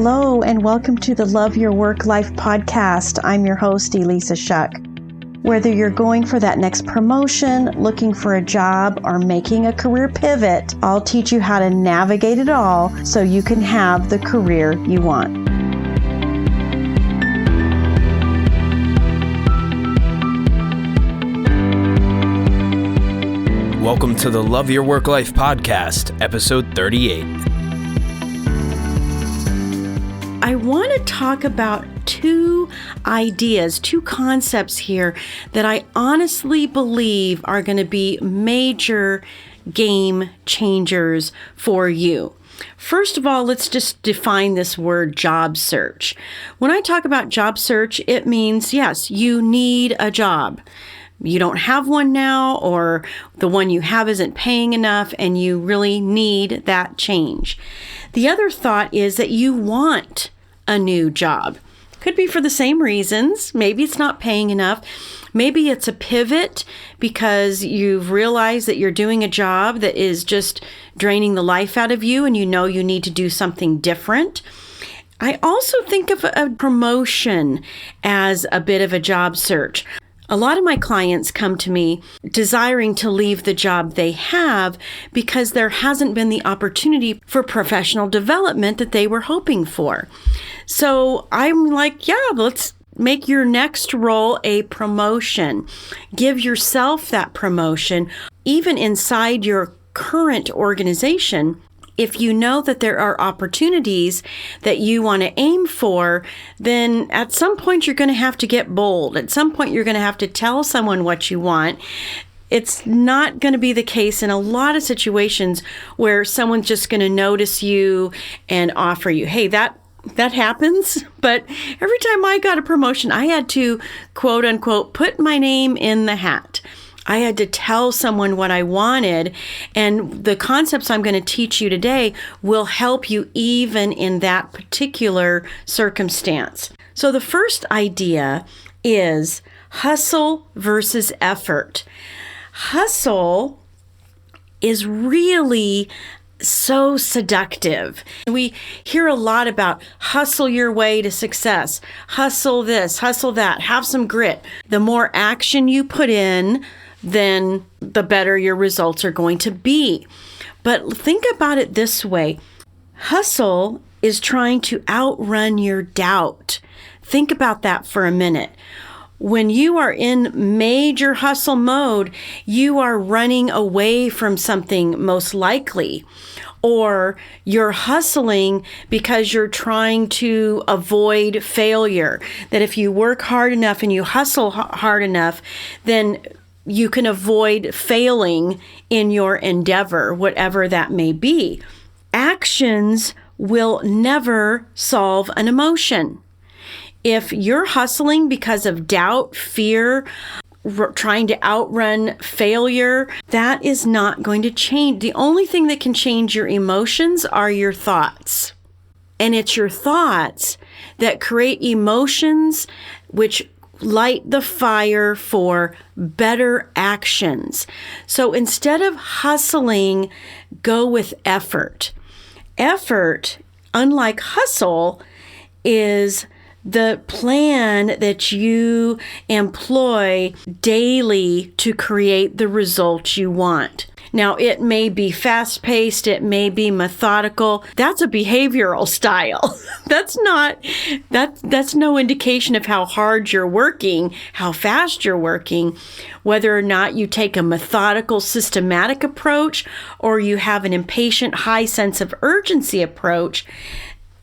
Hello, and welcome to the Love Your Work Life podcast. I'm your host, Elissa Shuck. Whether you're going for that next promotion, looking for a job, or making a career pivot, I'll teach you how to navigate it all so you can have the career you want. Welcome to the Love Your Work Life podcast, episode 38. I want to talk about two ideas, two concepts here that I honestly believe are going to be major game changers for you. First of all, let's just define this word job search. When I talk about job search, it means, yes, you need a job. You don't have one now, or the one you have isn't paying enough, and you really need that change. The other thought is that you want a new job. Could be for the same reasons. Maybe it's not paying enough. Maybe it's a pivot because you've realized that you're doing a job that is just draining the life out of you, and you know you need to do something different. I also think of a promotion as a bit of a job search. A lot of my clients come to me desiring to leave the job they have because there hasn't been the opportunity for professional development that they were hoping for. So I'm like, yeah, let's make your next role a promotion. Give yourself that promotion, even inside your current organization. If you know that there are opportunities that you want to aim for, then at some point you're going to have to get bold. At some point you're going to have to tell someone what you want. It's not going to be the case in a lot of situations where someone's just going to notice you and offer you, hey, that happens. But every time I got a promotion, I had to, quote unquote, put my name in the hat. I had to tell someone what I wanted, and the concepts I'm going to teach you today will help you even in that particular circumstance. So the first idea is hustle versus effort. Hustle is really so seductive. We hear a lot about hustle your way to success, hustle this, hustle that, have some grit. The more action you put in, then the better your results are going to be. But think about it this way. Hustle is trying to outrun your doubt. Think about that for a minute. When you are in major hustle mode, you are running away from something most likely. Or you're hustling because you're trying to avoid failure. That if you work hard enough and you hustle hard enough, then you can avoid failing in your endeavor, whatever that may be. Actions will never solve an emotion. If you're hustling because of doubt, fear, trying to outrun failure, that is not going to change. The only thing that can change your emotions are your thoughts. And it's your thoughts that create emotions which light the fire for better actions. So instead of hustling, go with effort. Effort, unlike hustle, is the plan that you employ daily to create the results you want. Now, it may be fast-paced, it may be methodical. That's a behavioral style. That's no indication of how hard you're working, how fast you're working, whether or not you take a methodical, systematic approach or you have an impatient, high sense of urgency approach.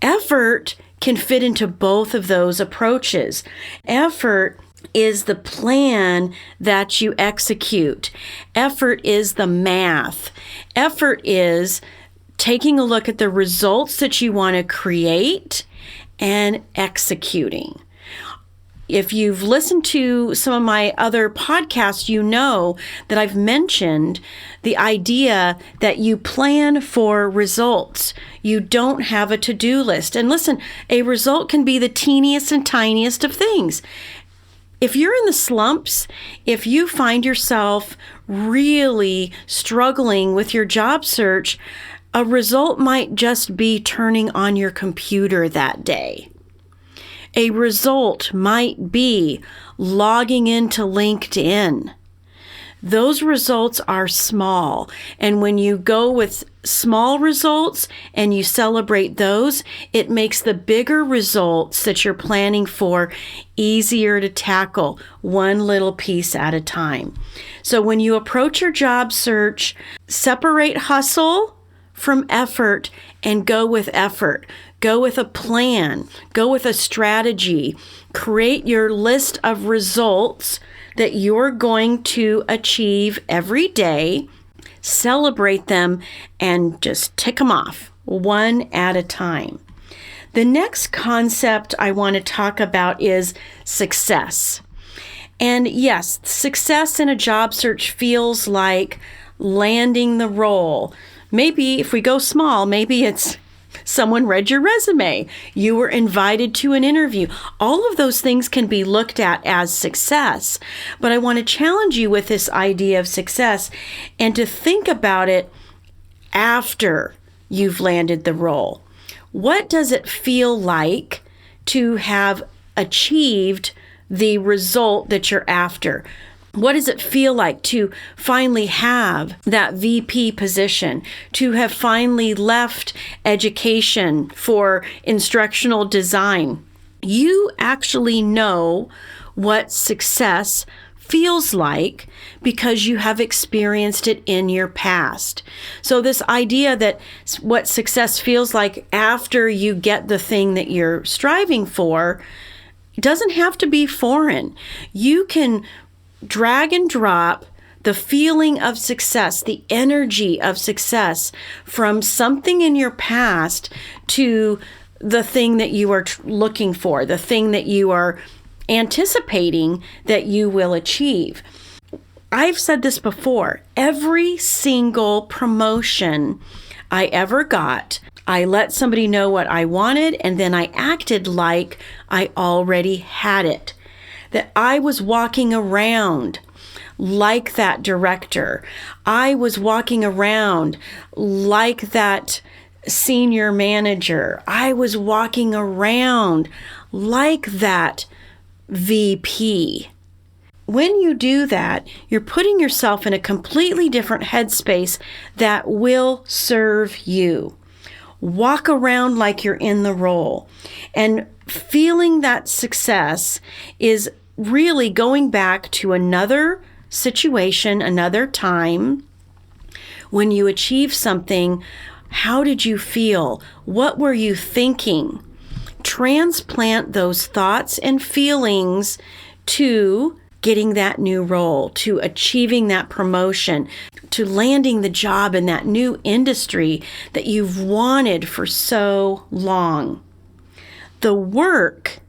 Effort can fit into both of those approaches. Effort is the plan that you execute. Effort is the math. Effort is taking a look at the results that you want to create and executing. If you've listened to some of my other podcasts, you know that I've mentioned the idea that you plan for results. You don't have a to-do list. And listen, a result can be the teeniest and tiniest of things. If you're in the slumps, if you find yourself really struggling with your job search, A result might just be turning on your computer that day. A result might be logging into LinkedIn. Those results are small. And when you go with small results and you celebrate those, it makes the bigger results that you're planning for easier to tackle, one little piece at a time. So when you approach your job search, separate hustle from effort and go with effort. Go with a plan. Go with a strategy. Create your list of results that you're going to achieve every day. Celebrate them and just tick them off one at a time. The next concept I want to talk about is success. And yes, success in a job search feels like landing the role. Maybe if we go small, maybe it's someone read your resume. You were invited to an interview. All of those things can be looked at as success. But I want to challenge you with this idea of success and to think about it after you've landed the role. What does it feel like to have achieved the result that you're after? What does it feel like to finally have that VP position, to have finally left education for instructional design? You actually know what success feels like because you have experienced it in your past. So this idea that what success feels like after you get the thing that you're striving for doesn't have to be foreign. You can drag and drop the feeling of success, the energy of success from something in your past to the thing that you are looking for, the thing that you are anticipating that you will achieve. I've said this before. Every single promotion I ever got, I let somebody know what I wanted, and then I acted like I already had it. That I was walking around like that director. I was walking around like that senior manager. I was walking around like that VP. When you do that, you're putting yourself in a completely different headspace that will serve you. Walk around like you're in the role. And feeling that success is really going back to another situation, another time when you achieved something. How did you feel? What were you thinking? Transplant those thoughts and feelings to getting that new role, to achieving that promotion, to landing the job in that new industry that you've wanted for so long. The work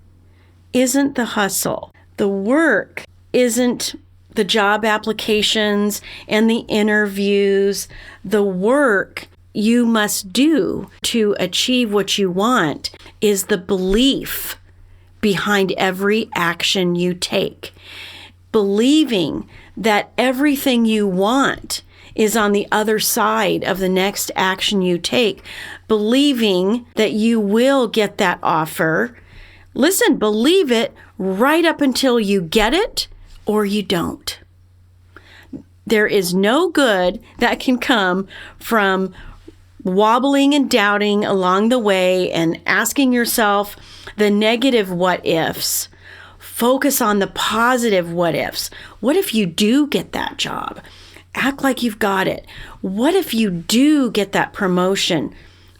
isn't the hustle. The work isn't the job applications and the interviews. The work you must do to achieve what you want is the belief behind every action you take. Believing that everything you want is on the other side of the next action you take. Believing that you will get that offer. Listen, believe it right up until you get it or you don't. There is no good that can come from wobbling and doubting along the way and asking yourself the negative what ifs. Focus on the positive what ifs. What if you do get that job? Act like you've got it. What if you do get that promotion?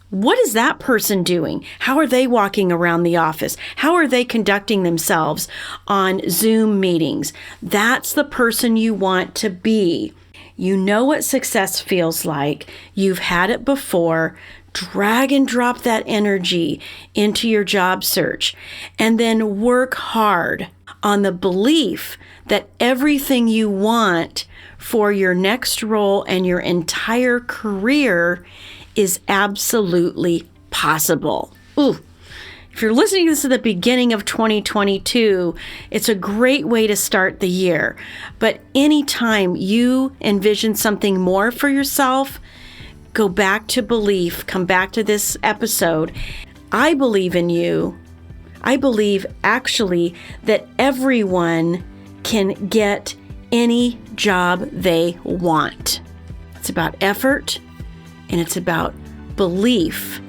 What is that person doing? How are they walking around the office? How are they conducting themselves on Zoom meetings? That's the person you want to be. You know what success feels like. You've had it before. Drag and drop that energy into your job search and then work hard on the belief that everything you want for your next role and your entire career is absolutely possible. Ooh, if you're listening to this at the beginning of 2022, it's a great way to start the year. But anytime you envision something more for yourself, go back to belief, come back to this episode. I believe in you. I believe actually that everyone can get any job they want. It's about effort and it's about belief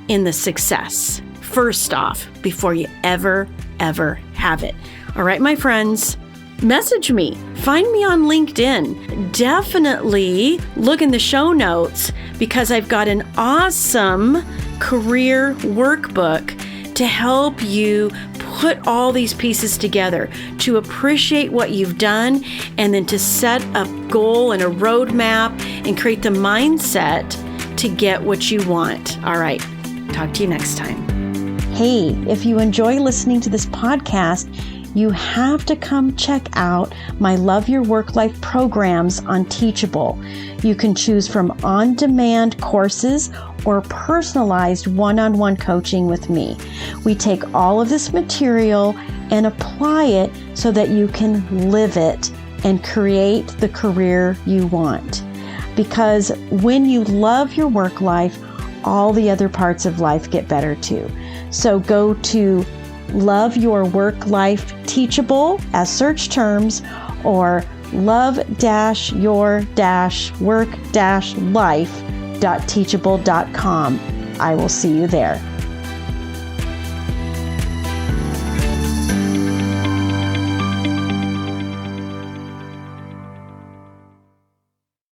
in the success. First off, before you ever have it. All right, my friends, message me. Find me on LinkedIn. Definitely look in the show notes because I've got an awesome career workbook to help you put all these pieces together, to appreciate what you've done, and then to set a goal and a roadmap and create the mindset to get what you want. All right, talk to you next time. Hey, if you enjoy listening to this podcast, you have to come check out my Love Your Work Life programs on Teachable. You can choose from on-demand courses or personalized one-on-one coaching with me. We take all of this material and apply it so that you can live it and create the career you want. Because when you love your work life, all the other parts of life get better too. So go to Love Your Work Life Teachable as search terms, or love-your-work-life.teachable.com. I will see you there.